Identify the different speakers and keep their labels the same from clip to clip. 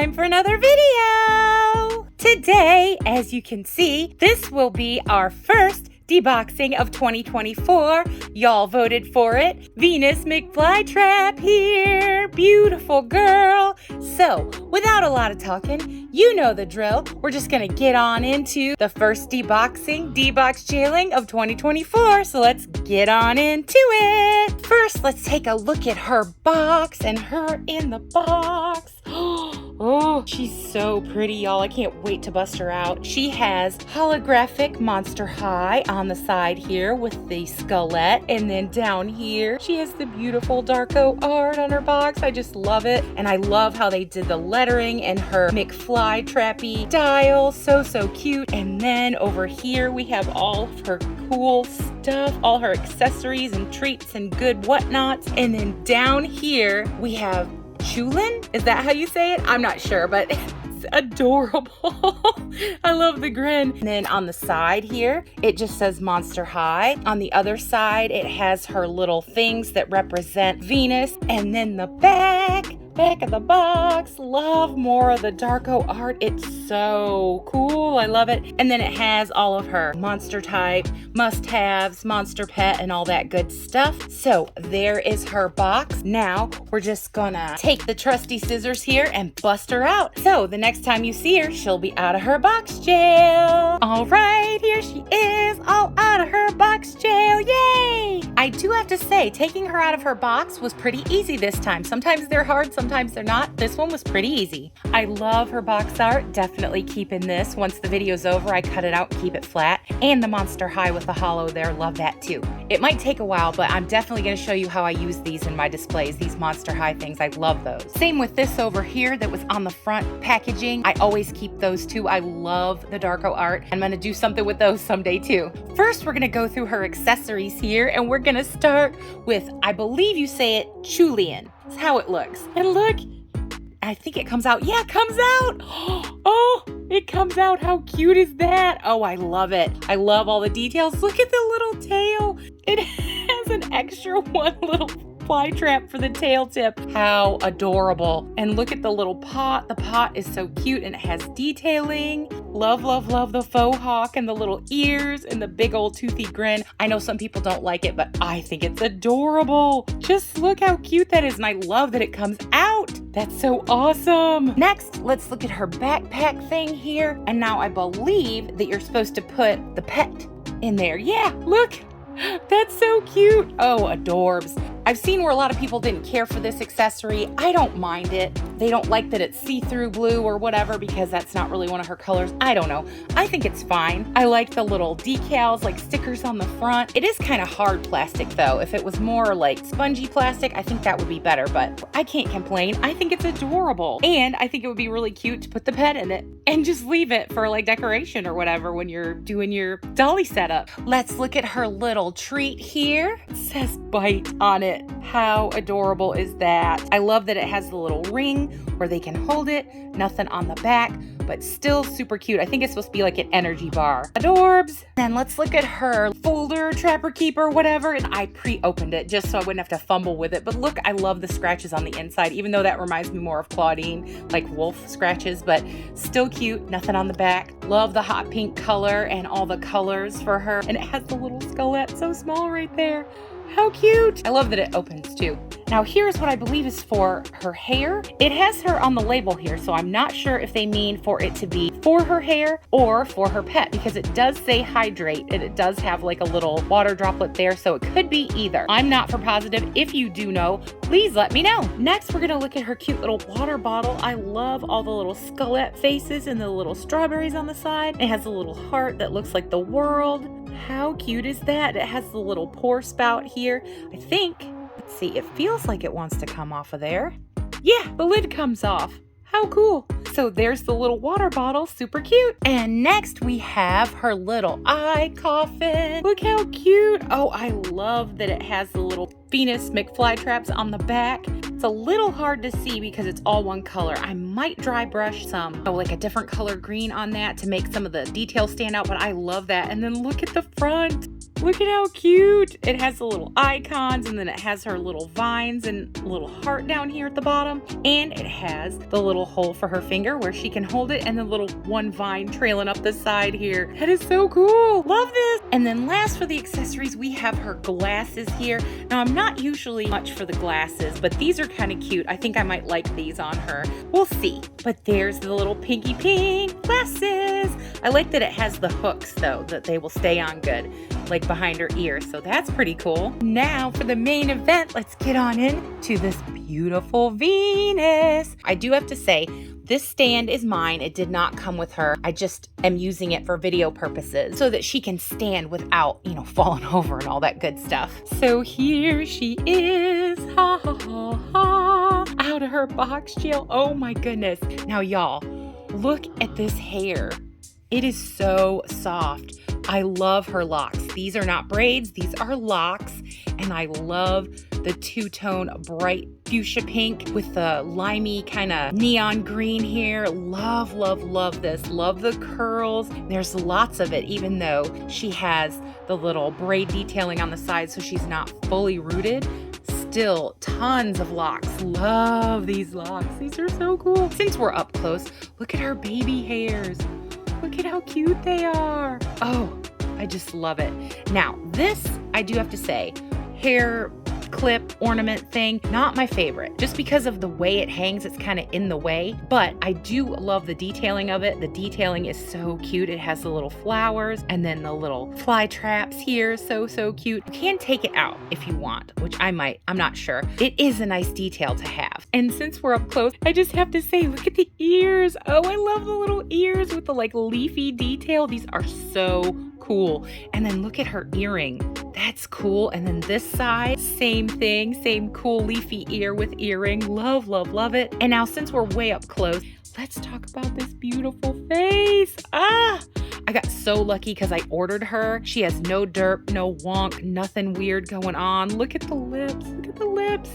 Speaker 1: time for another video. Today, as you can see, this will be our first deboxing of 2024. Y'all voted for it. Venus McFlytrap here. Beautiful girl. So, without a lot of talking, you know the drill. We're just gonna get on into the first debox jailing of 2024. So let's get on into it. First, let's take a look at her box and her in the box. Oh, she's so pretty, y'all. I can't wait to bust her out. She has holographic Monster High on the side here with the skullet. And then down here, she has the beautiful Darko art on her box. I just love it. And I love how they did the lettering and her McFlytrappy dial. So cute. And then over here, we have all of her cool stuff, all her accessories and treats and good whatnots. And then down here, we have Chulin? Is that how you say it? I'm not sure, but it's adorable. I love the grin. And then on the side here, it just says Monster High. On the other side, it has her little things that represent Venus. And then the back of the box, love more of the Darko art. It's so cool. I love it. And then it has all of her monster type, must-haves, monster pet, and all that good stuff. So there is her box. Now we're just gonna take the trusty scissors here and bust her out. So the next time you see her, she'll be out of her box jail. All right, here she is, all out of her box jail. Yay! I do have to say, taking her out of her box was pretty easy this time. Sometimes they're hard, sometimes they're not. This one was pretty easy. I love her box art. Definitely keeping this. Once the video's over, I cut it out and keep it flat. And the Monster High with the hollow there, love that too. It might take a while, but I'm definitely going to show you how I use these in my displays, these Monster High things. I love those. Same with this over here that was on the front packaging. I always keep those too. I love the Darko art. I'm going to do something with those someday too. First, we're going to go through her accessories here, and we're going to start with, I believe you say it, Chulian. That's how it looks. And look, I think it comes out. Yeah, it comes out. Oh, it comes out. How cute is that? Oh, I love it. I love all the details. Look at the little tail. It has an extra one little fly trap for the tail tip. How adorable. And look at the little pot. The pot is so cute and it has detailing. Love the faux hawk and the little ears and the big old toothy grin. I know some people don't like it, but I think it's adorable. Just look how cute that is, and I love that it comes out. That's so awesome. Next, let's look at her backpack thing here. And now I believe that you're supposed to put the pet in there. Yeah, look. That's so cute. Oh, adorbs. I've seen where a lot of people didn't care for this accessory. I don't mind it. They don't like that it's see-through blue or whatever because that's not really one of her colors. I don't know. I think it's fine. I like the little decals, like stickers on the front. It is kind of hard plastic though. If it was more like spongy plastic, I think that would be better, but I can't complain. I think it's adorable. And I think it would be really cute to put the pet in it and just leave it for like decoration or whatever when you're doing your dolly setup. Let's look at her little treat here. It says bite on it. How adorable is that? I love that it has the little ring where they can hold it, nothing on the back, but still super cute. I think it's supposed to be like an energy bar. Adorbs. Then let's look at her folder, trapper keeper, whatever, and I pre-opened it just so I wouldn't have to fumble with it. But look, I love the scratches on the inside, even though that reminds me more of Claudine, like wolf scratches, but still cute, nothing on the back. Love the hot pink color and all the colors for her, and it has the little skullet so small right there. How cute. I love that it opens too. Now here's what I believe is for her hair. It has her on the label here, so I'm not sure if they mean for it to be for her hair or for her pet, because it does say hydrate and it does have like a little water droplet there, so it could be either. I'm not for positive. If you do know, please let me know. Next, we're gonna look at her cute little water bottle. I love all the little skullet faces and the little strawberries on the side. It has a little heart that looks like the world. How cute is that? It has the little pour spout here. I think, let's see, it feels like it wants to come off of there. Yeah, the lid comes off. How cool. So there's the little water bottle, super cute. And next we have her little eye coffin. Look how cute. Oh, I love that it has the little Venus McFlytraps on the back. It's a little hard to see because it's all one color. I might dry brush some, like a different color green on that to make some of the details stand out, but I love that. And then look at the front. Look at how cute. It has the little icons, and then it has her little vines and a little heart down here at the bottom. And it has the little hole for her finger where she can hold it, and the little one vine trailing up the side here. That is so cool. Love this. And then last for the accessories, we have her glasses here. Now, I'm not usually much for the glasses, but these are kind of cute. I think I might like these on her. We'll see. But there's the little pinky pink glasses. I like that it has the hooks, though, that they will stay on good, like behind her ears. So that's pretty cool. Now for the main event, let's get on in to this beautiful Venus. I do have to say, this stand is mine. It did not come with her. I just am using it for video purposes so that she can stand without, falling over and all that good stuff. So here she is. Ha ha ha ha. Out of her box jail. Oh my goodness. Now y'all, look at this hair. It is so soft. I love her locks. These are not braids, these are locks. And I love the two-tone bright fuchsia pink with the limey kind of neon green here. Love, love, love this. Love the curls. There's lots of it, even though she has the little braid detailing on the side so she's not fully rooted. Still tons of locks. Love these locks. These are so cool. Since we're up close, look at her baby hairs. Look at how cute they are. Oh, I just love it. Now, this, I do have to say, hair clip ornament thing, not my favorite. Just because of the way it hangs, it's kind of in the way. But I do love the detailing of it. The detailing is so cute. It has the little flowers and then the little fly traps here. So, so cute. You can take it out if you want, which I might. I'm not sure. It is a nice detail to have. And since we're up close, I just have to say, look at the ears. Oh, I love the little ears with the like leafy detail. These are so cool. And then look at her earring. That's cool. And then this side, same thing, same cool leafy ear with earring. Love, love, love it. And now since we're way up close, let's talk about this beautiful face. I got so lucky because I ordered her. She has no derp, no wonk, nothing weird going on. Look at the lips. Look at the lips.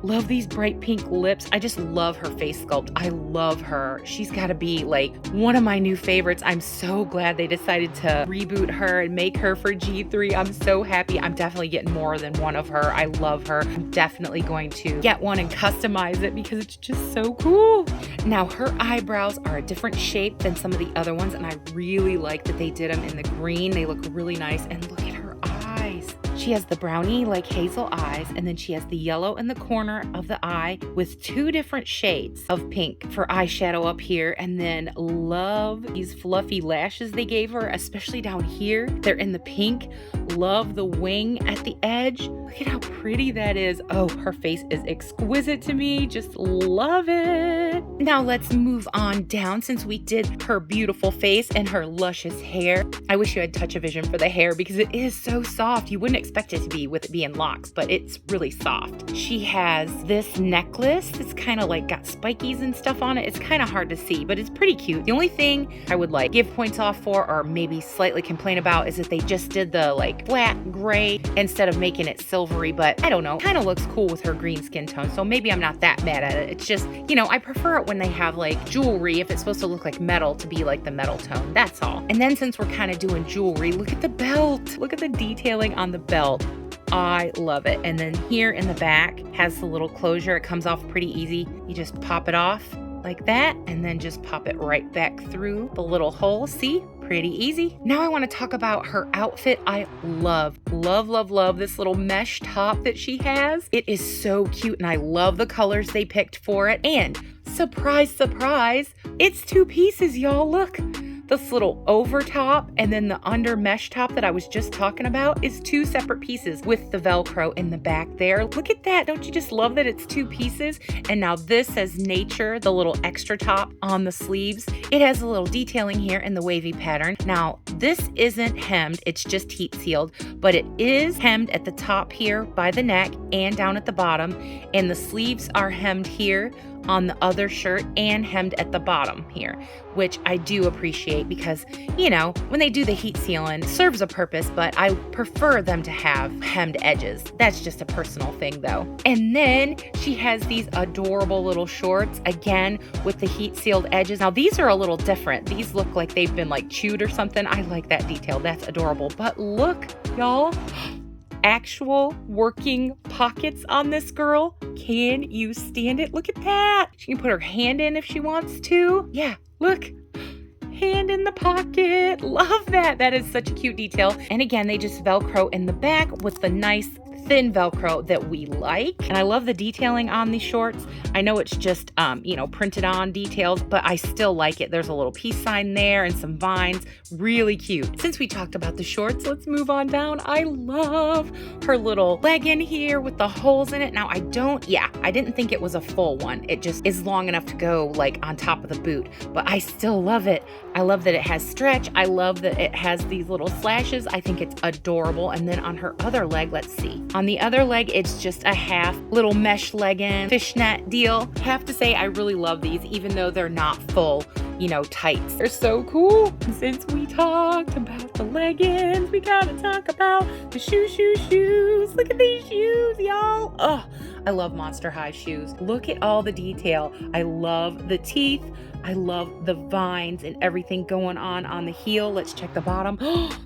Speaker 1: Love these bright pink lips. I just love her face sculpt. I love her. She's got to be like one of my new favorites. I'm so glad they decided to reboot her and make her for G3. I'm so happy. I'm definitely getting more than one of her. I love her. I'm definitely going to get one and customize it because it's just so cool. Now her eyebrows are a different shape than some of the other ones, and I really like that they did them in the green. They look really nice. And look at her eyes. She has the brownie like hazel eyes, and then she has the yellow in the corner of the eye with two different shades of pink for eyeshadow up here. And then love these fluffy lashes they gave her, especially down here. They're in the pink. Love the wing at the edge. Look at how pretty that is. Oh, her face is exquisite to me. Just love it. Now let's move on down since we did her beautiful face and her luscious hair. I wish you had touch-o-vision for the hair because it is so soft. You wouldn't expect it to be with it being locks, but it's really soft. She has this necklace that's kind of like got spikies and stuff on it. It's kind of hard to see, but it's pretty cute. The only thing I would like give points off for or maybe slightly complain about is that they just did the like flat gray instead of making it silvery, but I don't know. Kind of looks cool with her green skin tone, so maybe I'm not that mad at it. It's just, I prefer it when they have like jewelry, if it's supposed to look like metal, to be like the metal tone. That's all. And then since we're kind of doing jewelry, look at the belt. Look at the detailing on the belt. I love it. And then here in the back has the little closure. It comes off pretty easy. You just pop it off like that and then just pop it right back through the little hole. See? Pretty easy. Now I want to talk about her outfit. I love, love, love, love this little mesh top that she has. It is so cute and I love the colors they picked for it. And surprise, surprise, it's two pieces, y'all. Look. This little over top and then the under mesh top that I was just talking about is two separate pieces with the Velcro in the back there. Look at that. Don't you just love that it's two pieces? And now this says nature, the little extra top on the sleeves. It has a little detailing here in the wavy pattern. Now this isn't hemmed, it's just heat sealed, but it is hemmed at the top here by the neck and down at the bottom. And the sleeves are hemmed here on the other shirt and hemmed at the bottom here, which I do appreciate because, when they do the heat sealing, it serves a purpose, but I prefer them to have hemmed edges. That's just a personal thing though. And then she has these adorable little shorts, again, with the heat sealed edges. Now these are a little different. These look like they've been like chewed or something. I like that detail. That's adorable. But look Y'all, actual working pockets on this girl. Can you stand it? Look at that. She can put her hand in if she wants to. Yeah, look. Hand in the pocket. Love that. That is such a cute detail. And again, they just Velcro in the back with the nice thin Velcro that we like. And I love the detailing on these shorts. I know it's just, printed on details, but I still like it. There's a little peace sign there and some vines. Really cute. Since we talked about the shorts, let's move on down. I love her little legging here with the holes in it. Now I didn't think it was a full one. It just is long enough to go like on top of the boot, but I still love it. I love that it has stretch. I love that it has these little slashes. I think it's adorable. And then on her other leg, let's see. On the other leg, it's just a half little mesh legging, fishnet deal. Have to say, I really love these, even though they're not full, tights. They're so cool. Since we talked about the leggings, we gotta talk about the shoes. Look at these shoes, y'all. Oh, I love Monster High shoes. Look at all the detail. I love the teeth. I love the vines and everything going on the heel. Let's check the bottom.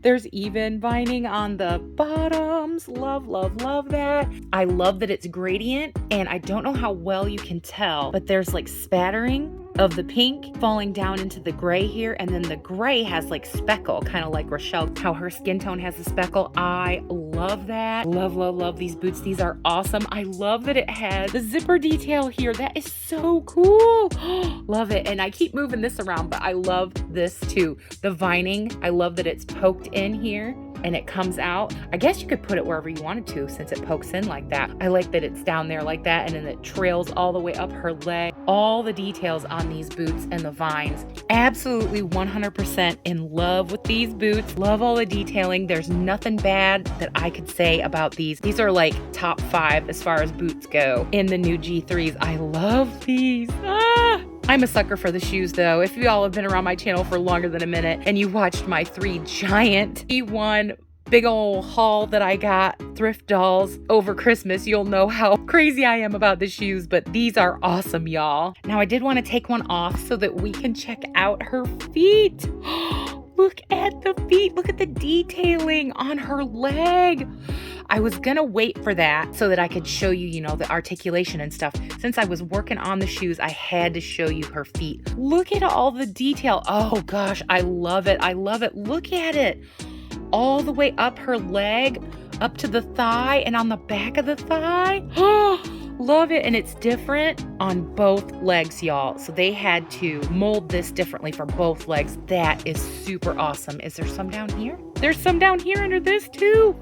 Speaker 1: There's even vining on the bottoms. Love, love, love that. I love that it's gradient, and I don't know how well you can tell, but there's like spattering of the pink falling down into the gray here, and then the gray has like speckle, kind of like Rochelle, how her skin tone has a speckle. I love that. Love, love, love these boots. These are awesome. I love that it has the zipper detail here. That is so cool. Love it. And I keep moving this around, but I love this too. The vining, I love that it's poked in here and it comes out. I guess you could put it wherever you wanted to since it pokes in like that. I like that it's down there like that, and then it trails all the way up her leg. All the details on these boots and the vines. Absolutely 100% in love with these boots. Love all the detailing. There's nothing bad that I could say about these. These are like top 5 as far as boots go in the new G3s. I love these. I'm a sucker for the shoes though. If you all have been around my channel for longer than a minute and you watched my 3 giant E1 big ol' haul that I got thrift dolls over Christmas, you'll know how crazy I am about the shoes, but these are awesome, y'all. Now I did want to take one off so that we can check out her feet. Look at the feet. Look at the detailing on her leg. I was gonna wait for that so that I could show you, the articulation and stuff. Since I was working on the shoes, I had to show you her feet. Look at all the detail. Oh gosh, I love it. I love it. Look at it. All the way up her leg, up to the thigh, and on the back of the thigh. Love it. And it's different on both legs, y'all. So they had to mold this differently for both legs. That is super awesome. Is there some down here? There's some down here under this too.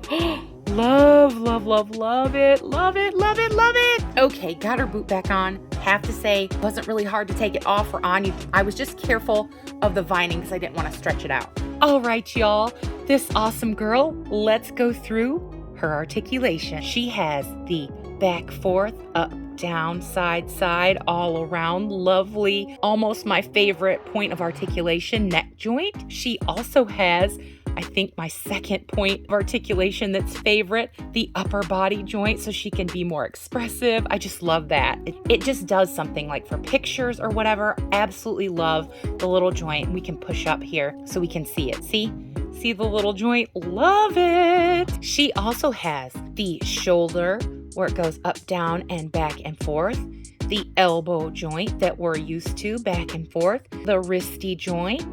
Speaker 1: Love, love, love, love it. Love it, love it, love it. Okay, got her boot back on. Have to say, wasn't really hard to take it off or on. I was just careful of the vining because I didn't want to stretch it out. All right, y'all. This awesome girl, let's go through her articulation. She has the back, forth, up, down, side, side, all around. Lovely. Almost my favorite point of articulation, neck joint. She also has, I think, my second point of articulation that's favorite, the upper body joint, so she can be more expressive. I just love that. It just does something like for pictures or whatever. Absolutely love the little joint. We can push up here so we can see it. See the little joint? Love it. She also has the shoulder where it goes up, down, and back and forth. The elbow joint that we're used to, back and forth. The wristy joint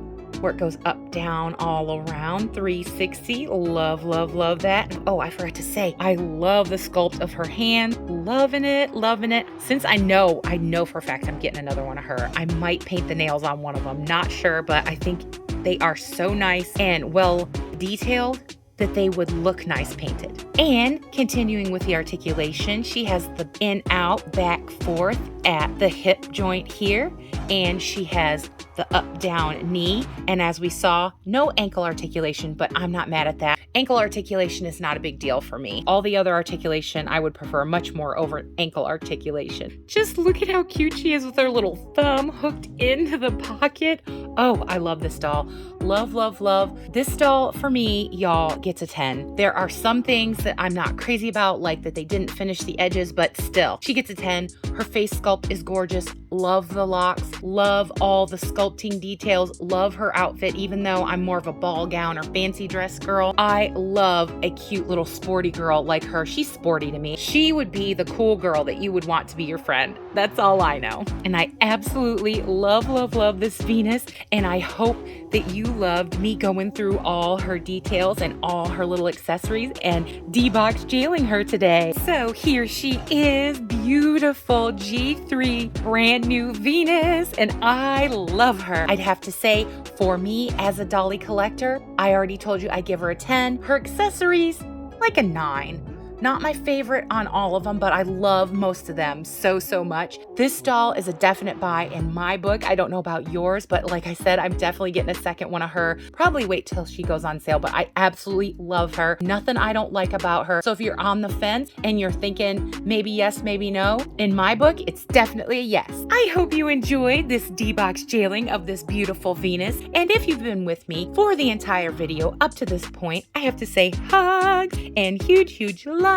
Speaker 1: where it goes up, down, all around, 360. Love, love, love that. Oh, I forgot to say, I love the sculpt of her hand. Loving it, loving it. Since I know for a fact I'm getting another one of her, I might paint the nails on one of them. Not sure, but I think they are so nice and well detailed that they would look nice painted. And continuing with the articulation, she has the in, out, back, forth at the hip joint here, and she has the up, down knee. And as we saw, no ankle articulation, but I'm not mad at that. Ankle articulation is not a big deal for me. All the other articulation I would prefer much more over ankle articulation. Just look at how cute she is with her little thumb hooked into the pocket. Oh, I love this doll. Love, love, love. This doll, for me, y'all, gets a 10. There are some things that I'm not crazy about, like that they didn't finish the edges, but still, she gets a 10. Her face sculpt is gorgeous. love the locks, love all the sculpting details, love her outfit, even though I'm more of a ball gown or fancy dress girl. I love a cute little sporty girl like her. She's sporty to me. She would be the cool girl that you would want to be your friend. That's all I know. And I absolutely love, love, love this Venus. And I hope that you loved me going through all her details and all her little accessories and D-box jailing her today. So here she is, beautiful G3 brand new Venus, and I love her. I'd have to say, for me as a dolly collector, I already told you I give her a 10. Her accessories, like a 9. Not my favorite on all of them, but I love most of them so much. This doll is a definite buy in my book. I don't know about yours, but like I said, I'm definitely getting a second one of her. Probably wait till she goes on sale, but I absolutely love her. Nothing I don't like about her. So if you're on the fence and you're thinking maybe yes, maybe no, in my book, it's definitely a yes. I hope you enjoyed this D-box jailing of this beautiful Venus. And if you've been with me for the entire video up to this point, I have to say hugs and huge love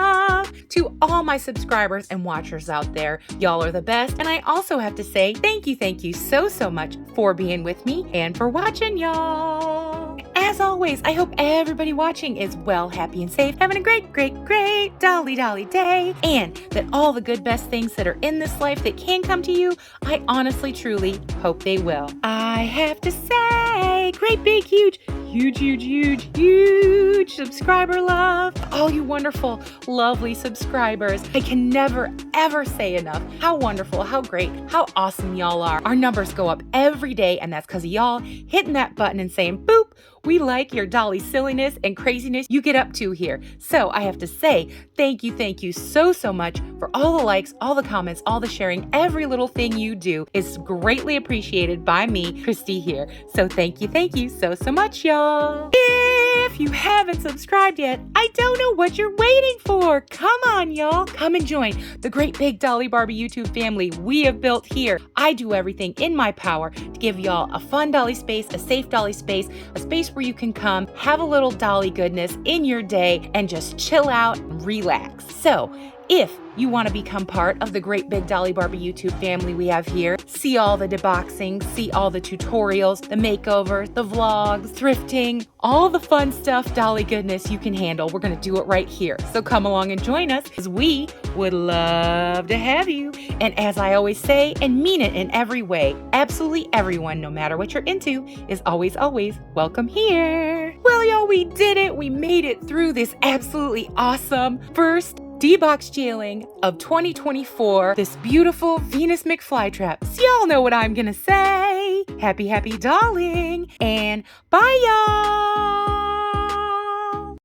Speaker 1: to all my subscribers and watchers out there. Y'all are the best. And I also have to say thank you so much for being with me and for watching, y'all. As always, I hope everybody watching is well, happy, and safe, having a great dolly day, and that all the good best things that are in this life that can come to you, I honestly truly hope they will. I have to say great big huge subscriber love. All you wonderful, lovely subscribers. I can never, ever say enough how wonderful, how great, how awesome y'all are. Our numbers go up every day, and that's because of y'all hitting that button and saying, boop, we like your dolly silliness and craziness you get up to here. So I have to say thank you so much for all the likes, all the comments, all the sharing. Every little thing you do is greatly appreciated by me, Christy here. So thank you so much, y'all. If you haven't subscribed yet, I don't know what you're waiting for. Come on, y'all. Come and join the great big Dolly Barbie YouTube family we have built here. I do everything in my power to give y'all a fun dolly space, a safe dolly space, a space where you can come, have a little dolly goodness in your day, and just chill out and relax. So, if you want to become part of the great big Dolly Barbie YouTube family we have here, see all the deboxing, see all the tutorials, the makeovers, the vlogs, thrifting, all the fun stuff, dolly goodness you can handle, we're going to do it right here. So come along and join us, because we would love to have you. And as I always say, and mean it in every way, absolutely everyone, no matter what you're into, is always welcome here. Well, y'all, we did it. We made it through this absolutely awesome first D-box jailing of 2024, this beautiful Venus McFlytrap. So y'all know what I'm gonna say. Happy dolling, and bye, y'all.